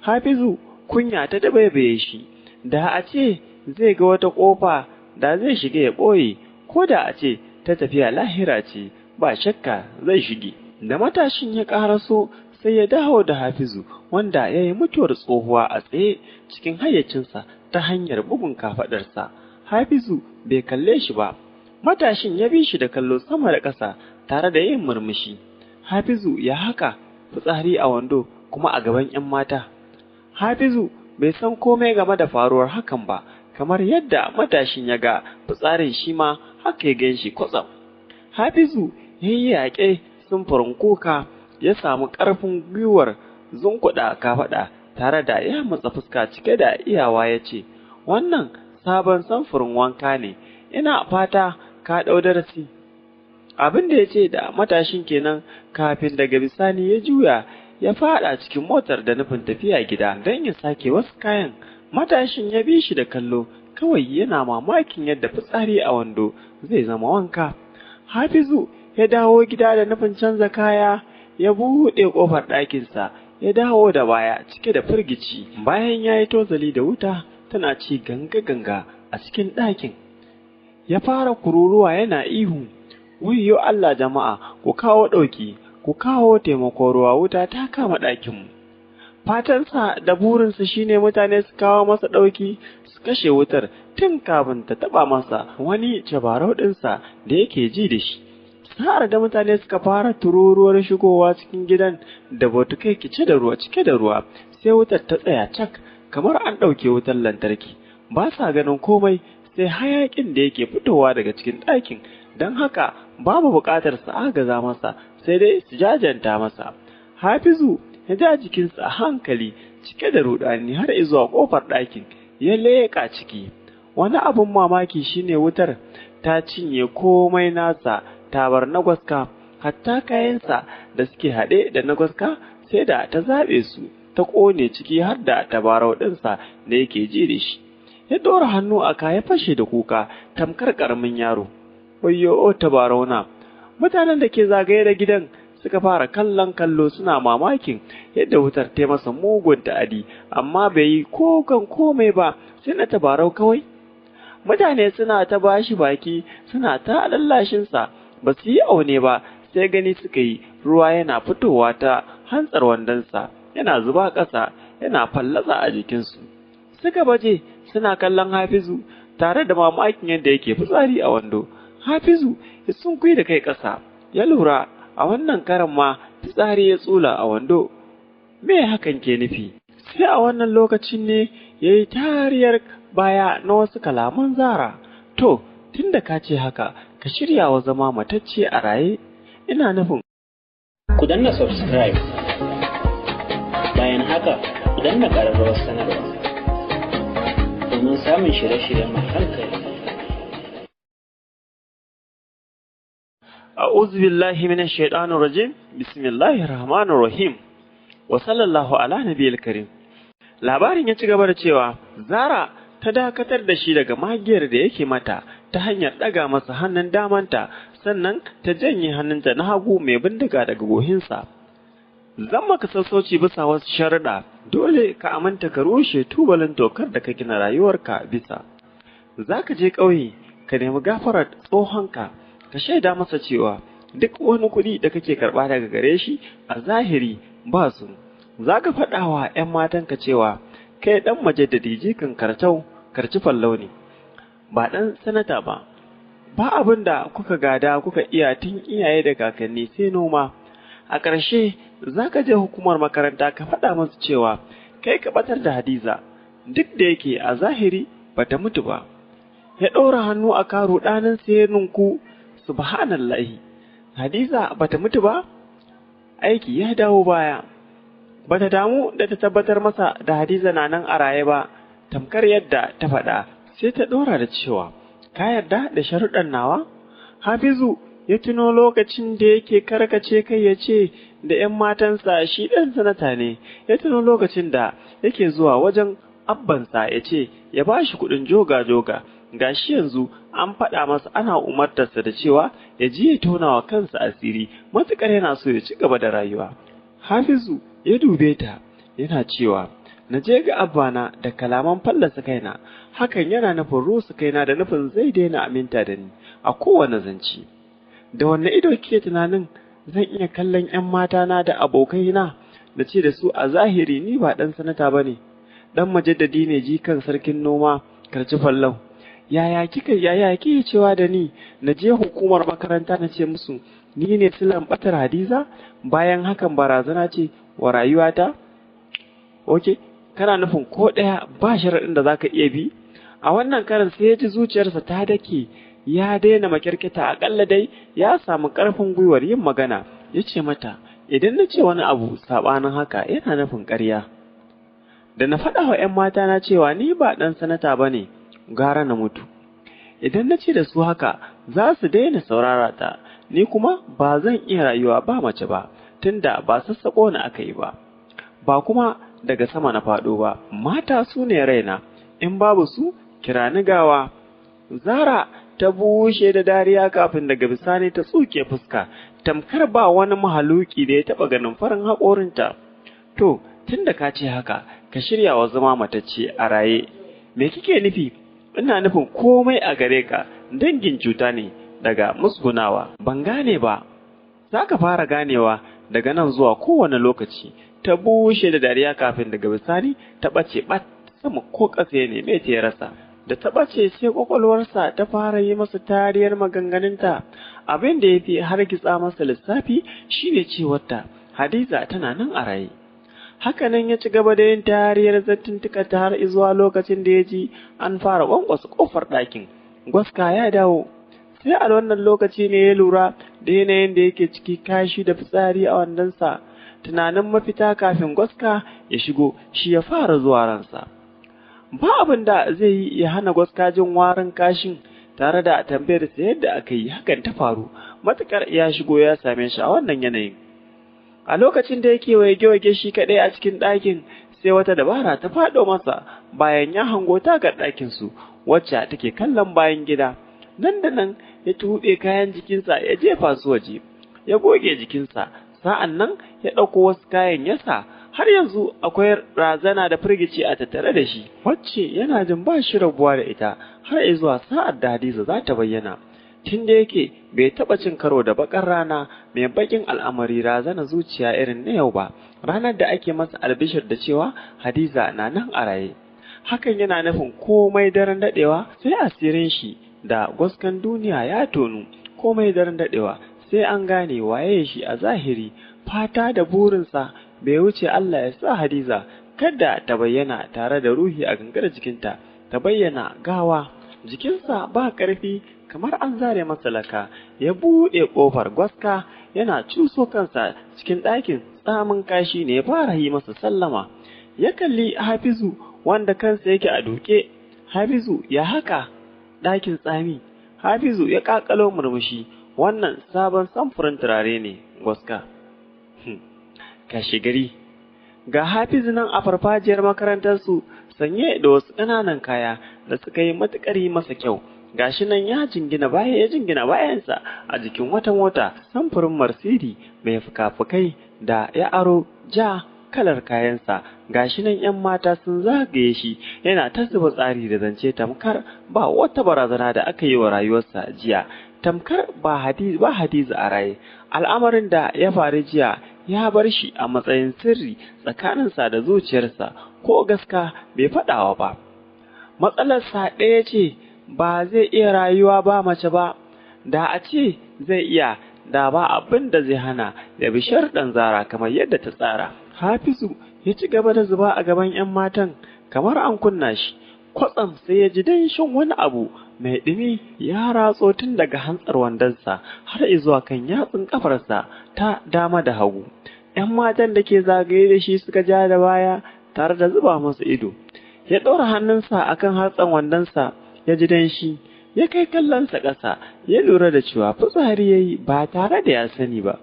Hafizu kunya ta dabaibaye shi, da a ce zai ga wata ƙofa da zai shiga ya ɓoye, ko da a ce ta tafiya lahira ce ba shakka zai shige. Da matashin ya ƙaraso sai ya dawo da Hafizu wanda ya yi mutuwar tsohuwa a tsaye cikin hayyacinsa ta hanyar bugun kafaɗarsa. Hafizu bai kalle shi ba. Matashin ya bi shi da kallo sama da ƙasa tare da yin murmushi. Hafizu ya haka, fitsari a wando kuma a gaban 'yan mata. Hafizu bai san komai game da faruwar hakan ba, kamar yadda matashin ya ga fitsarin shi ma haka ya gan shi kwatsam. Hafizu ya yi yaƙe sumfurin kuka, ya samu ƙarfin gwiwar zunkuɗa kafaɗa tare da ya matsa fuska cike da iyawa ya ce, wannan sabon samfurin wanka ne, ina fata ka ɗau darasi. Abin da ya ce da matashin kenan kafin daga bisani ya juya ya faɗa cikin motar da nufin tafiya gida don ya sake wasu kayan. Matashin ya bi shi da kallo, kawai yana mamakin yadda fitsari a wando zai zama wanka. Hafizu ya dawo gida da nufin canza kaya, ya buɗe ƙofar ɗakinsa, ya dawo da baya cike da firgici. Bayan ya yi tozali da wuta tana ci ganga-ganga a cikin ɗakin, ya fara kururuwa yana ihu, wayyo Allah jama'a, ku kawo ɗauki, ku kawo taimako, ruwa wuta ta kama ɗakinmu. Fatansa da burinsa shine mutane su kawo masa ɗauki su kashe wutar tun kafin ta taɓa masa wani jabarau ɗinsa da yake ji da shi. Sa'ar da mutane suka fara tururuwar shigowa cikin gidan da botukai cike da ruwa, sai wutar ta tsaya cak kamar an ɗauke wutar lantarki. Ba sa ganin komai sai hayaƙin da yake fitowa daga cikin ɗakin, don haka babu buƙatar su agaza masa, sai dai su jajanta masa. Hafizu ya ja jikinsa a hankali cike da ruɗani har zuwa ƙofar ɗakin, ya leƙa ciki. Wani abin mamaki shine wutar ta cinye komai nasa ta bar na gwaska, hatta kayansa da suke haɗe da na gwaska sai da ta zaɓe su ta ƙone ciki har da tabarau ɗinsa da yake ji da shi. Ya ɗora hannu a ka ya fashe da kuka tamkar ƙaramin yaro. Wayyo tabarau na! Mutanen da ke zagaye da gidan suka fara kallon kallo suna mamakin yadda wutar ta masa mugun ta'adi, amma bai yi kokan komai ba sai na tabarau kawai. Mutane suna ta bashi baki suna ta lallashinsa, ba su yi aune ba sai gani suka yi ruwa yana fitowa ta hantsar wandonsa yana zuba ƙasa yana fallasa a jikinsu. Suka baje suna kallon Hafizu tare da mamakin yadda yake fitsari a wando. Hafizu ya sunkuyi da kai ƙasa, ya lura a wannan karan ma fitsari ya tsula a wando. Me hakan ke nufi? Sai a wannan lokacin ne ya yi tariyar baya na wasu kalaman Zara. To, tun da ka ce haka, ka shirya wa zama matacce a raye, ina nufin. Ku danna subscribe, bayan haka ku danna ƙararrawar sanarwa domin samun shirye-shiryen mai hankali. أعوذ بالله من الشيطان الرجيم بسم الله الرحمن الرحيم وصلى الله على نبي الكريم. Labarin ya ci gaba da cewa Zara ta dakatar da shi daga magiyar da yake mata ta hanyar ɗaga masa hannun damanta, sannan ta janye hannunta na hagu mai bindiga daga gohinsa. Zan maka sassauci bisa wasu sharuɗa, dole ka aminta ka rushe tubalin tokar da ka gina rayuwarka bisa. Za ka je ƙauye ka nemi gafarar tsohonka, ka shaida masa cewa duk wani kuɗi da kake karɓa daga gare shi a zahiri ba su. Za ka faɗa wa ‘yan matanka cewa kai ɗan majaddadi jikan karci fallau ne, ba ɗan sanata ba. Ba abin da kuka gada kuka iya tun iyaye da kakanni sai noma. A ƙarshe za ka je hukumar makaranta ka faɗa musu cewa kai ka ɓatar da Hadiza, duk da yake a zahiri ba ta mutu ba. Ya ɗora hannu a karo ɗanin sai nunku. Subhanallahi, Hadiza bata mutu ba? Aiki ya dawo baya. Bata damu da ta tabbatar masa da Hadiza na nan a raye ba, tamkar yadda ta faɗa, sai ta ɗora da cewa, ka yarda da sharuɗan nawa? Hafizu ya tuno lokacin da yake karkace kai ya ce da ‘yan matansa shi ɗan sanata ne, ya tuno lokacin da yake zuwa wajen abbansa ya ce ya ba shi kuɗin joga-joga. Gashi yanzu an faɗa masa ana umartarsa da cewa ya je ya tona wa kansa asiri matuƙar yana so ya ci gaba da rayuwa. Hafizu ya dube ta yana cewa, na je ga abbana da kalaman fallasa kaina, hakan yana nufin rusa kaina da nufin zai daina aminta da ni a kowane zance. Da wanne ido kike tunanin zan iya kallon ‘yan matana da abokaina da ce da su a zahiri ni ba ɗan sanata ba ne, ɗan majaddadi ne jikan sarkin noma karci fallau. Yaya kike cewa da ni na je hukumar makaranta na ce musu ni ne silan batar Hadiza, bayan hakan barazana ce wa rayuwata? Oke, kana nufin ko ɗaya ba sharaɗin da zaka iya bi? A wannan karan sai ya ji zuciyarsa ta dake, ya daina makirkita, aƙalla dai ya samu ƙarfin gwiwar yin magana. Ya ce mata, idan na ce wani abu saɓanin haka yana nufin ƙarya. Da na faɗa wa ‘yan mata na cewa ni ba ɗan sanata ba ne, gara na mutu. Idan na ce da su haka za su daina saurara ta, ni kuma ba zan iya rayuwa ba mace ba, tunda ba sassaƙo na aka yi ba, ba kuma daga sama na faɗo ba, mata su ne raina, in babu su kira ni gawa. Zara ta bushe da dariya kafin daga bisani ta tsuke fuska, tamkar ba wani mahaluki da ya taɓa ganin farin haƙorinta. To, tunda ka ce haka, ka shirya wa zama matacce a raye. Me kike nufi? Ina nufin komai a gare ka dangin cuta ne daga musgunawa. Ban gane ba. Za ka fara ganewa daga nan zuwa kowane lokaci. Ta bushe da dariya kafin daga bisani ta ɓace ɓat sama ko ƙasa ya neme ta ya rasa. Da ta ɓace sai ƙwaƙwalwarsa ta fara yi masa tariyar maganganunta. Abin da ya fi hargitsa masa lissafi shine cewarta Hadiza tana nan a raye. Hakanan ya ci gaba da yin tariyar zattuntuka ta har zuwa lokacin da ya ji an fara ƙwanƙwasa ƙofar ɗakin. Gwaska ya dawo. Sai a wannan lokaci ne ya lura da yanayin da yake ciki, kashi da fitsari a wandonsa. Tunanin mafita kafin Gwaska ya shigo shi ya fara zuwa ransa. Ba abin da zai yi ya hana Gwaska jin warin kashin tare da tambayar sa yadda aka yi hakan ta faru, matukar ya shigo ya same shi a wannan yanayin. A lokacin da yake waige-waige shi kaɗai a cikin ɗakin, sai wata dabara ta faɗo masa bayan ya hango tagar ɗakinsu wacce take kallon bayan gida. Nan da nan ya tuɓe kayan jikinsa ya jefa su waje, ya goge jikinsa, sa'an nan ya ɗauko wasu kayan ya sa. Har yanzu akwai razana da firgici a tattare da shi, wacce yana jin ba shi rabuwa da ita har zuwa sa'ar da Hadiza za ta bayyana. Tun da yake bai taɓa cin karo da baƙar rana mai baƙin al'amari razana zuciya irin na yau ba, ranar da ake masa albishir da cewa Hadiza na nan a raye. Hakan yana nufin komai daren daɗewa sai asirin shi da gwaskan duniya ya tonu, komai daren daɗewa sai an gane waye shi a zahiri. Fata da burinsa bai wuce Allah ya sa Hadiza kada ta bayyana tare da ruhi a gangar jikinta, ta bayyana gawa. Jikinsa ba ƙarfi kamar an zare masa laka, ya buɗe ƙofar gwaska yana cuso kansa cikin ɗakin. Tsamin kashi ne ya fara yi masa sallama. Ya kalli Hafizu wanda kansa yake a duke. Hafizu, ya haka? Ɗakin tsami. Hafizu ya ƙaƙalo murmushi. Wannan sabon samfurin turare ne, gwaska. Kashi gari. Ga Hafizu nan a farfajiyar makarantarsu sanye da wasu ƙananan kaya da suka yi matuƙar yi masa kyau. Gashi nan ya jingina bayansa a jikin wata mota samfurin Marsidi mai fuka-fukai da ya aro ja kalar kayansa. Gashi nan 'yan mata sun zagaye shi yana ta zuba tsari da zance tamkar ba wata barazana da aka yi wa rayuwarsa jiya, tamkar ba Hadiza a raye. Al'amarin da ya faru jiya ya bar shi a matsayin sirri tsakaninsa da zuciyarsa, ko gaska bai faɗawa ba. Matsalarsa ɗaya ce, ba zai iya rayuwa ba mace ba. Da a ce zai iya, da ba abin da zai hana ya bi sharɗan Zara kamar yadda ta tsara. Hafizu ya ci gaba da zuba a gaban 'yan matan kamar an kunna shi. Kwatsam sai ya ji danshin wani abu mai ɗumi ya ratso tun daga hantsar wandonsa har zuwa kan yatsun ƙafarsa ta dama da hagu. 'Yan matan da ke zagaye da shi suka ja da baya tare da zuba masa ido. Ya ɗora hannunsa akan hatsan wandonsa, ya ji danshi, ya kai kallonsa ƙasa, ya lura da cewa fitsari ya yi ba tare da ya sani ba.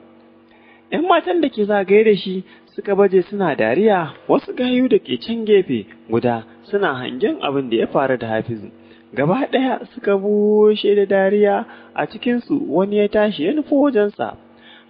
'Yan matan da ke zagaye da shi suka baje suna dariya, wasu gayu da ke can gefe guda suna hangen abin da ya faru da Hafizu. Gaba ɗaya suka bushe da dariya, a cikinsu wani ya tashi ya nufi wajensa.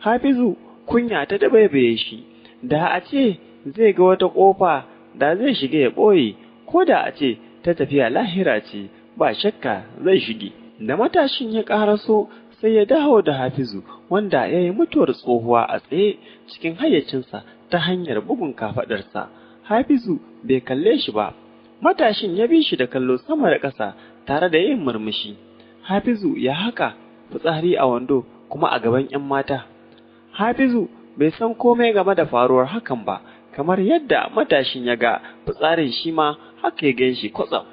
Hafizu kunya ta dabaibaye shi, da a ce zai ga wata ƙofa da zai shiga ya ɓoye, ko da a ce ta tafiya lahira ce ba shakka zai shige. Da matashin ya ƙaraso sai ya dawo da Hafizu wanda ya yi mutuwar tsohuwa a tsaye cikin hayyacinsa ta hanyar bugun kafaɗarsa. Hafizu bai kalle shi ba. Matashin ya bi shi da kallo sama da ƙasa tare da yin murmushi. Hafizu ya haka, fitsari a wando kuma a gaban 'yan mata. Hafizu bai san komai game da faruwar hakan ba, kamar yadda matashin ya ga fitsarin shi ma haka ya gan shi kwatsam.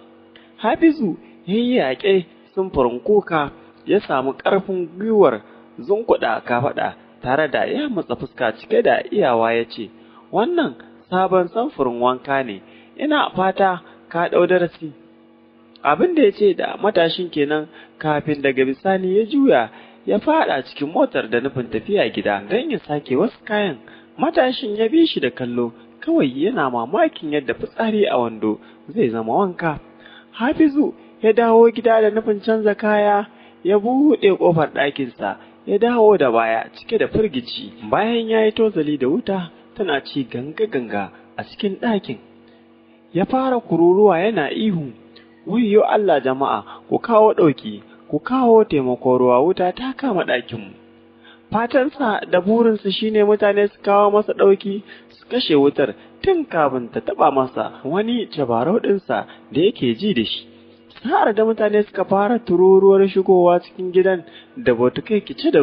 Hafizu ya yi yaƙe sumfurin kuka, ya samu ƙarfin gwiwar zunkuɗa kafaɗa tare da ya matsa fuska cike da iyawa ya ce, wannan sabon samfurin wanka ne, ina fata ka ɗau darasi. Abin da ya ce da matashin kenan kafin daga bisani ya juya ya faɗa cikin motar da nufin tafiya gida don ya sake wasu kayan. Matashin ya bi shi da kallo, kawai yana mamakin yadda fitsari a wando zai zama wanka. Hafizu ya dawo gida da nufin canza kaya, ya buɗe ƙofar ɗakinsa, ya dawo da baya cike da firgici. Bayan ya yi tozali da wuta tana ci ganga-ganga a cikin ɗakin, ya fara kururuwa yana ihu, wayyo Allah jama'a, ku kawo ɗauki, ku kawo taimako, ruwa, wuta ta kama ɗakinmu. Fatansa da burinsa shine mutane su kawo masa ɗauki, su kashe wutar tun kafin ta taɓa masa wani tabarau ɗinsa da yake ji da shi. Sa'ar da mutane suka fara tururuwar shigowa cikin gidan da botukai cike da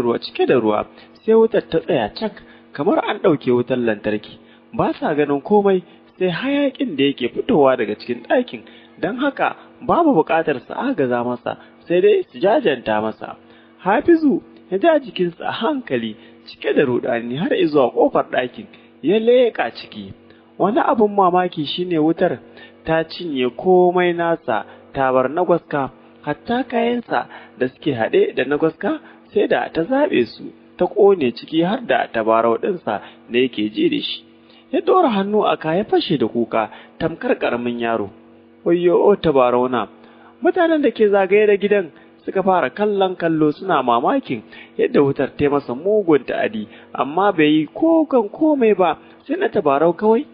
ruwa, sai wutar ta tsaya cak kamar an ɗauke wutar lantarki. Ba sa ganin komai sai hayaƙin da yake fitowa daga cikin ɗakin, don haka babu buƙatar su agaza masa, sai dai su jajanta masa. Hafizu ya ja jikinsa a hankali cike da ruɗani har izuwa ƙofar ɗakin, ya leƙa ciki. Wani abin mamaki shine wutar ta cinye komai nasa, ta bar na gwaska. hatta kayansa da suke haɗe da na gwaska sai da ta zaɓe su ta ƙone ciki har da tabarau ɗinsa da yake ji da shi. Ya ɗora hannu a kaya fashe da kuka tamkar ƙaramin yaro. Wayyo tabarau na! Mutanen da ke zagaye da gidan suka fara kallon kallo suna mamakin yadda wutar ta masa mugun ta'adi, amma bai yi kokan komai ba sai na tabarau kawai.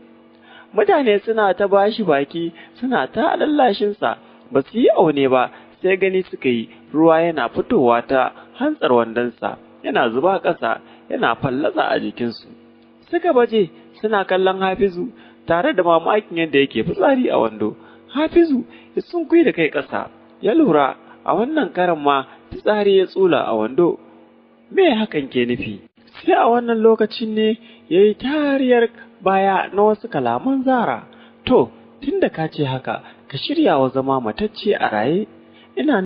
Mutane suna ta bashi baki suna ta lallashinsa, ba su yi aune ba sai gani suka yi ruwa yana fitowa ta hantsar wandonsa yana zuba ƙasa yana fallasa a jikinsu. Suka baje suna kallon Hafizu tare da mamakin yadda yake fitsari a wando. Hafizu ya sunkuyi da kai ƙasa, ya lura a wannan karan ma fitsari ya tsula a wando. Me hakan ke nufi? Sai a wannan lokacin ne ya yi tariyar baya na wasu kalaman Zara. To, tunda ka ce haka, ka shirya wa zama matacce a raye, ina